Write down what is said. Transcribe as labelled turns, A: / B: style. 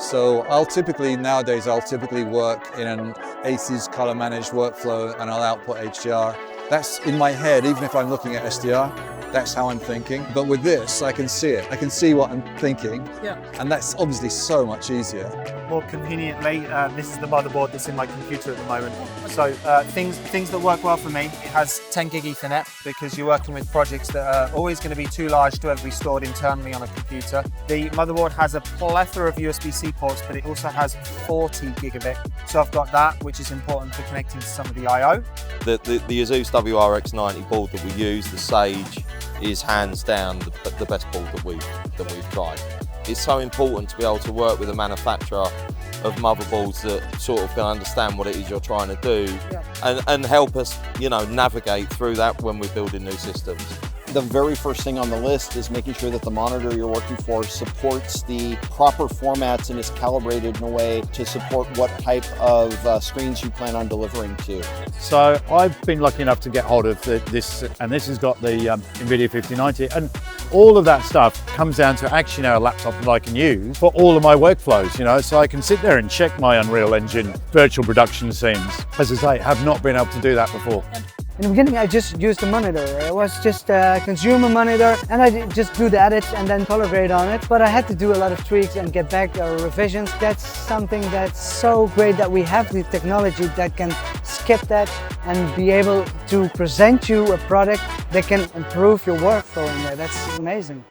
A: So nowadays I'll typically work in an ASUS color managed workflow and I'll output HDR. That's in my head, even if I'm looking at SDR, that's how I'm thinking. But with this, I can see it. I can see what I'm thinking.
B: Yeah.
A: And that's obviously so much easier.
B: More conveniently, this is the motherboard that's in my computer at the moment. So things that work well for me, it has 10 gig Ethernet because you're working with projects that are always going to be too large to ever be stored internally on a computer. The motherboard has a plethora of USB-C ports, but it also has 40 gigabit. So I've got that, which is important for connecting to some of the I/O.
C: The ASUS WRX90 board that we use, the Sage, is hands down the best board that we've tried. It's so important to be able to work with a manufacturer of motherboards that sort of can understand what it is you're trying to do, and help us, navigate through that when we're building new systems.
D: The very first thing on the list is making sure that the monitor you're working for supports the proper formats and is calibrated in a way to support what type of screens you plan on delivering to.
E: So I've been lucky enough to get hold of this, and this has got the NVIDIA 5090, and all of that stuff comes down to actually now a laptop that I can use for all of my workflows, so I can sit there and check my Unreal Engine virtual production scenes. As I say, have not been able to do that before.
F: In the beginning, I just used a monitor. It was just a consumer monitor, and I just do the edits and then color grade on it. But I had to do a lot of tweaks and get back revisions. That's something that's so great that we have the technology that can skip that and be able to present you a product that can improve your workflow in there. That's amazing.